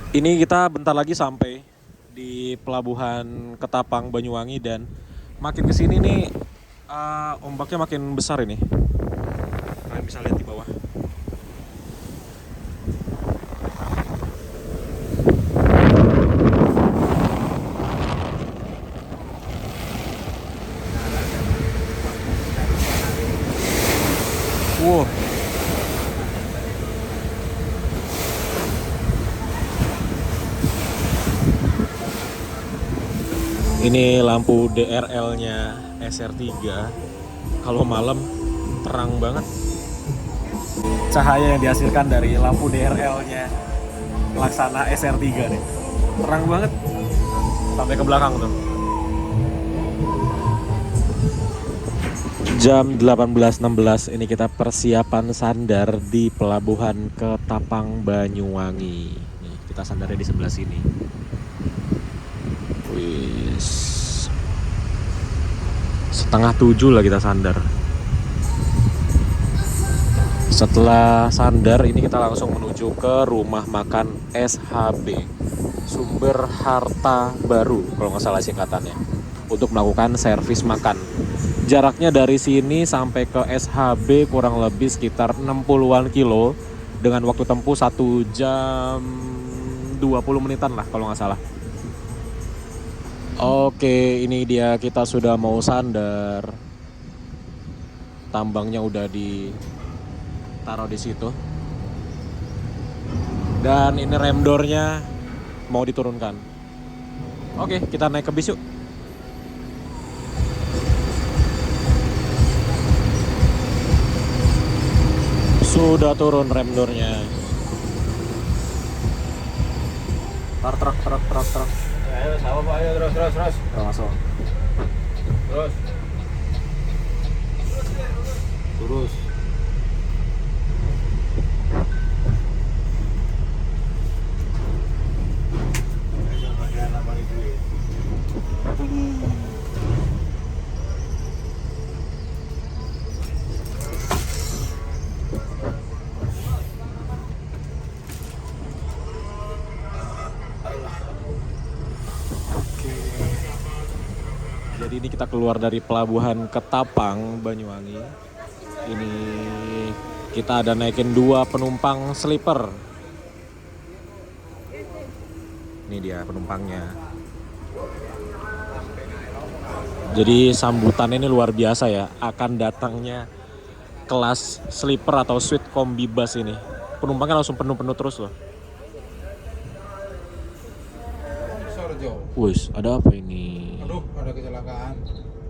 [SPEAKER 1] Ini kita bentar lagi sampai di pelabuhan Ketapang Banyuwangi, dan makin kesini nih ombaknya makin besar ini. Kalian bisa lihat di bawah. Wow. Ini lampu DRL-nya SR3. Kalau malam terang banget. Cahaya yang dihasilkan dari lampu DRL-nya Laksana SR3 nih. Terang banget sampai ke belakang tuh. Jam 18.16 ini kita persiapan sandar di pelabuhan Ketapang Banyuwangi. Nih, kita sandarnya di sebelah sini. Wis. Setengah 7 lah kita sandar. Setelah sandar ini kita langsung menuju ke rumah makan SHB, Sumber Harta Baru kalau nggak salah singkatannya, untuk melakukan servis makan. Jaraknya dari sini sampai ke SHB kurang lebih sekitar 60-an kilo dengan waktu tempuh 1 jam 20 menitan lah kalau nggak salah. Oke, ini dia kita sudah mau sandar. Tambangnya udah ditaruh di situ. Dan ini rem door-nya mau diturunkan. Oke, kita naik ke bis yuk. Sudah turun rem door-nya. Truk.
[SPEAKER 3] Ayo, sama Pak, ayo terus.
[SPEAKER 1] Masuk.
[SPEAKER 3] Terus.
[SPEAKER 1] Jadi ini kita keluar dari pelabuhan Ketapang Banyuwangi. Ini kita ada naikin 2 penumpang sleeper. Ini dia penumpangnya. Jadi sambutan ini luar biasa ya, akan datangnya kelas sleeper atau suite kombi bus ini. Penumpangnya langsung penuh-penuh terus loh.
[SPEAKER 3] Sorjo.
[SPEAKER 1] Wis, ada apa ini?
[SPEAKER 3] Aduh, ada kecelakaan.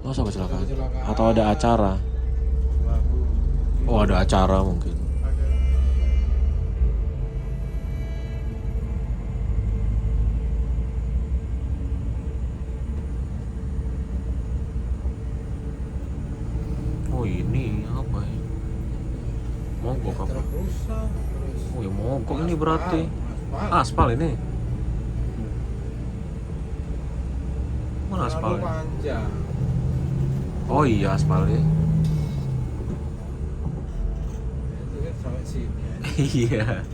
[SPEAKER 1] Masa kecelakaan?
[SPEAKER 3] Kecelakaan.
[SPEAKER 1] Atau ada acara? Oh, ada acara mungkin. Oh, ini apa ya? Mogok apa?
[SPEAKER 3] Truk rusak.
[SPEAKER 1] Oh, ya mogok ini berarti.
[SPEAKER 3] Aspal.
[SPEAKER 1] Aspal ini. Mana aspal?
[SPEAKER 3] Terlalu panjang.
[SPEAKER 1] Oh iya aspal ya.
[SPEAKER 3] Itu kan sampai sini.
[SPEAKER 1] Iya.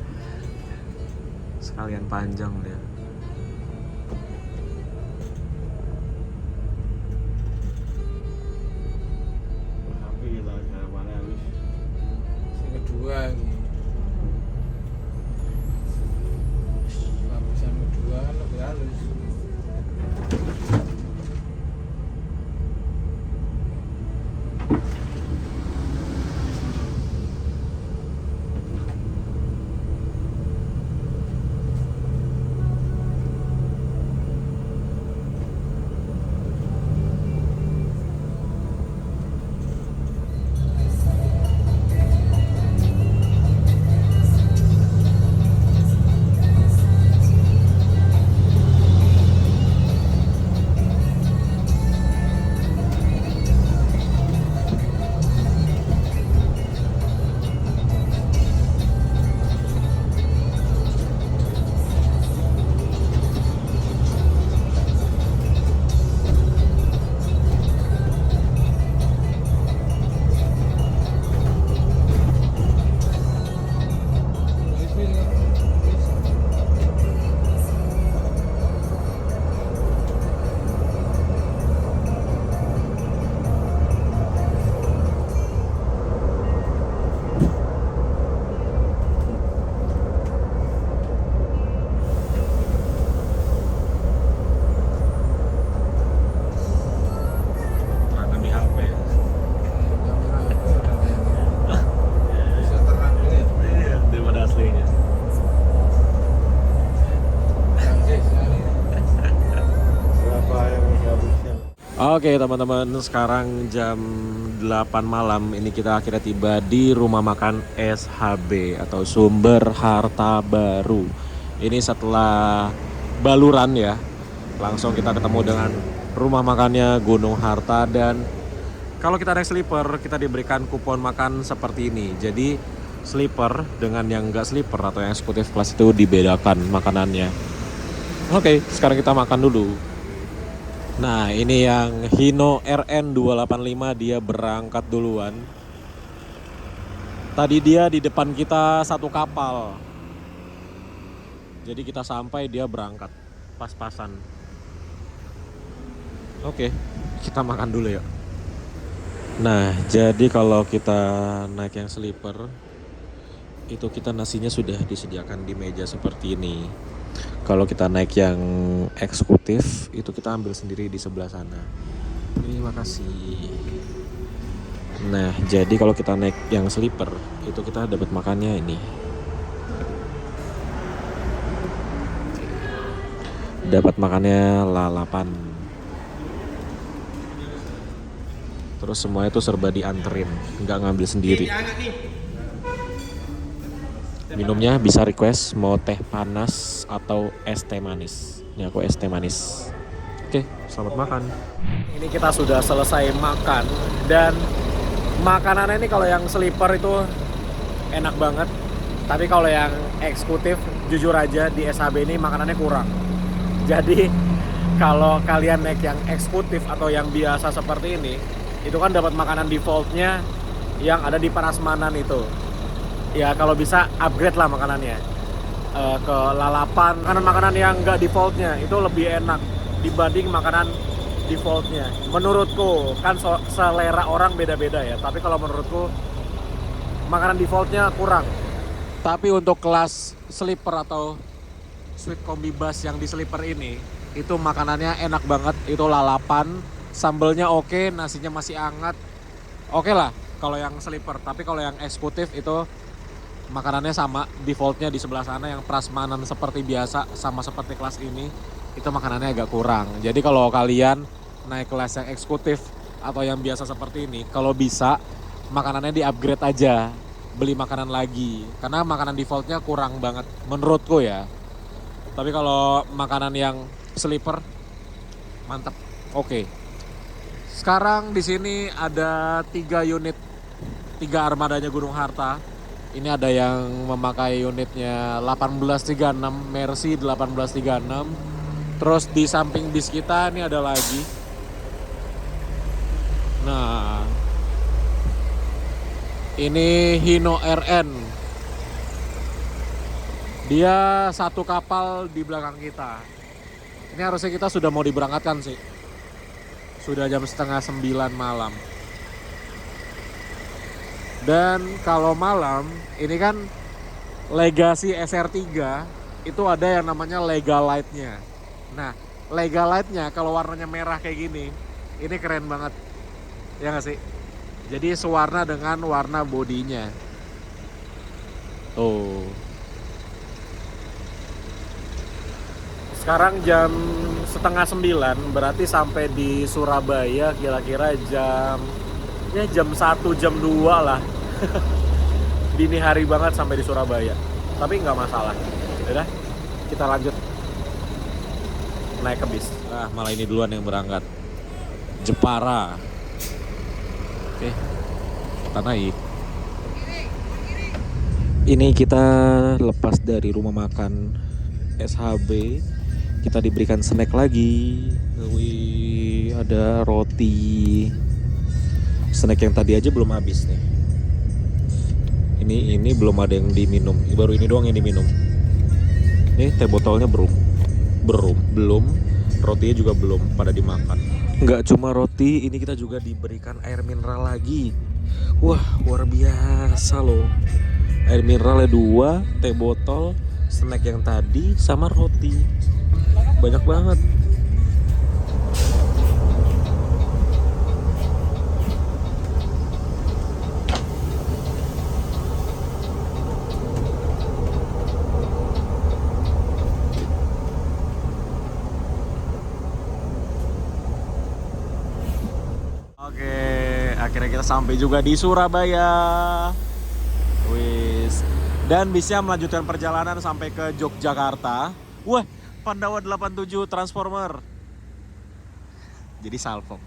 [SPEAKER 1] Sekalian panjang dia.
[SPEAKER 3] Yang kedua ini. Lapisan kedua kan lebih halus.
[SPEAKER 1] Oke teman-teman, sekarang jam 8 malam ini kita akhirnya tiba di rumah makan SHB atau Sumber Harta Baru. Ini setelah baluran ya, langsung kita ketemu dengan rumah makannya Gunung Harta dan Kalau kita naik sleeper, kita diberikan kupon makan seperti ini. Jadi sleeper dengan yang enggak sleeper atau yang eksekutif kelas itu dibedakan makanannya. Oke, sekarang kita makan dulu. Nah, ini yang Hino RN 285, dia berangkat duluan. Tadi dia di depan kita satu kapal. Jadi kita sampai, dia berangkat pas-pasan. Oke, kita makan dulu ya. Nah, jadi kalau kita naik yang sleeper, itu kita nasinya sudah disediakan di meja seperti ini. Kalau kita naik yang eksekutif, itu kita ambil sendiri di sebelah sana. Terima kasih. Nah, jadi kalau kita naik yang sleeper, itu kita dapat makannya ini. Dapat makannya lalapan. Terus semua itu serba dianterin, nggak ngambil sendiri. Minumnya bisa request mau teh panas atau es teh manis. Ini aku es teh manis. Oke, selamat makan. Ini kita sudah selesai makan dan makanannya ini kalau yang sleeper itu enak banget. Tapi kalau yang eksekutif jujur aja di SHB ini makanannya kurang. Jadi kalau kalian naik yang eksekutif atau yang biasa seperti ini, itu kan dapat makanan defaultnya yang ada di Prasmanan itu. Ya kalau bisa upgrade lah makanannya ke lalapan. Makanan-makanan yang nggak defaultnya itu lebih enak dibanding makanan defaultnya. Menurutku kan selera orang beda-beda ya. Tapi kalau menurutku makanan defaultnya kurang. Tapi untuk kelas sleeper atau sweet combi bus yang di sleeper ini, itu makanannya enak banget. Itu lalapan, sambelnya oke, nasinya masih hangat. Oke lah kalau yang sleeper. Tapi kalau yang eksekutif itu makanannya sama, defaultnya di sebelah sana yang prasmanan seperti biasa, sama seperti kelas ini, itu makanannya agak kurang. Jadi kalau kalian naik kelas yang eksekutif atau yang biasa seperti ini, kalau bisa makanannya di upgrade aja, beli makanan lagi, karena makanan defaultnya kurang banget menurutku ya. Tapi kalau makanan yang sleeper mantap. Oke. Sekarang di sini ada 3 unit, 3 armadanya Gunung Harta. Ini ada yang memakai unitnya 1836, Mercy 1836. Terus di samping bis kita ini ada lagi. Nah, ini Hino RN. Dia satu kapal di belakang kita. Ini harusnya kita sudah mau diberangkatkan sih. Sudah jam setengah 9 malam. Dan kalau malam, ini kan Legacy SR3 itu ada yang namanya Lega Light-nya. Nah, Lega Light-nya kalau warnanya merah kayak gini, ini keren banget. Ya nggak sih? Jadi sewarna dengan warna bodinya. Tuh. Sekarang jam setengah 9, berarti sampai di Surabaya kira-kira jam 1, jam 2 lah. Dini hari banget sampai di Surabaya. Tapi nggak masalah. Udah, kita lanjut naik ke bis. Nah, malah ini duluan yang berangkat. Jepara. Oke, kita naik. Ini kita lepas dari rumah makan SHB. Kita diberikan snack lagi. Wih, ada roti. Snack yang tadi aja belum habis nih. Ini belum ada yang diminum. Baru ini doang yang diminum. Nih teh botolnya belum. Rotinya juga belum pada dimakan. Nggak cuma roti, ini kita juga diberikan air mineral lagi. Wah, luar biasa loh. Air mineralnya 2, teh botol, snack yang tadi, sama roti. Banyak banget. Oke, akhirnya kita sampai juga di Surabaya. Wis. Dan bisnya melanjutkan perjalanan sampai ke Yogyakarta. Wah, Pandawa 87 Transformer. Jadi salvo.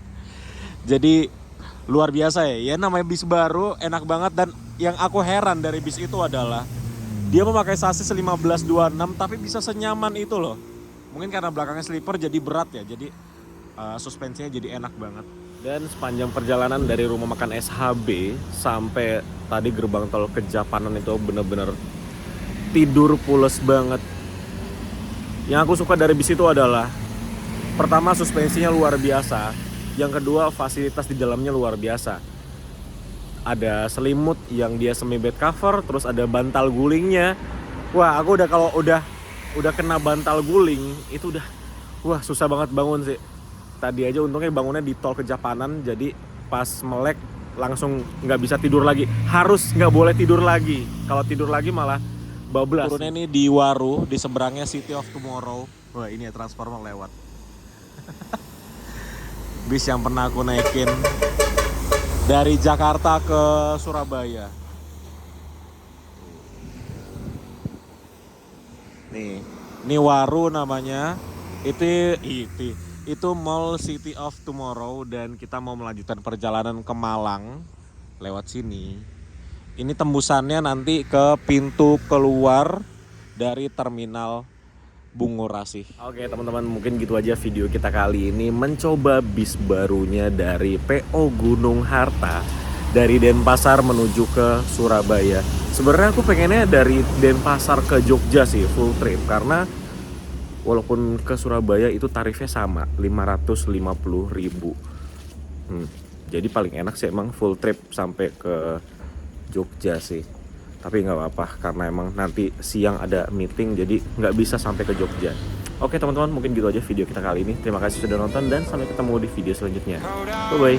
[SPEAKER 1] Jadi luar biasa ya. Ya namanya bis baru, enak banget. Dan yang aku heran dari bis itu adalah dia memakai sasis 1526 tapi bisa senyaman itu loh. Mungkin karena belakangnya sleeper jadi berat ya. Jadi suspensinya jadi enak banget. Dan sepanjang perjalanan dari rumah makan SHB sampai tadi gerbang tol Kejapanan itu bener-bener tidur pules banget. Yang aku suka dari bis itu adalah pertama suspensinya luar biasa, yang kedua fasilitas di dalamnya luar biasa. Ada selimut yang dia semi bed cover, terus ada bantal gulingnya. Wah, aku udah kalau udah kena bantal guling itu udah susah banget bangun sih. Tadi aja untungnya bangunnya di tol Kejapanan, jadi pas melek langsung nggak bisa tidur lagi. Harus nggak boleh tidur lagi. Kalau tidur lagi malah bablas. Turunnya ini di Waru, di seberangnya City of Tomorrow. Wah, ini ya transformer lewat. Bis yang pernah aku naikin dari Jakarta ke Surabaya. Nih, ini Waru namanya. Itu Mall City of Tomorrow dan kita mau melanjutkan perjalanan ke Malang lewat sini. Ini tembusannya nanti ke pintu keluar dari terminal Bungurasi. Oke teman-teman, mungkin gitu aja video kita kali ini mencoba bis barunya dari PO Gunung Harta dari Denpasar menuju ke Surabaya. Sebenarnya aku pengennya dari Denpasar ke Jogja sih full trip, karena walaupun ke Surabaya itu tarifnya sama 550.000. Jadi paling enak sih emang full trip sampai ke Jogja sih. Tapi nggak apa-apa karena emang nanti siang ada meeting jadi nggak bisa sampai ke Jogja. Oke teman-teman, mungkin gitu aja video kita kali ini. Terima kasih sudah nonton dan sampai ketemu di video selanjutnya. Bye bye.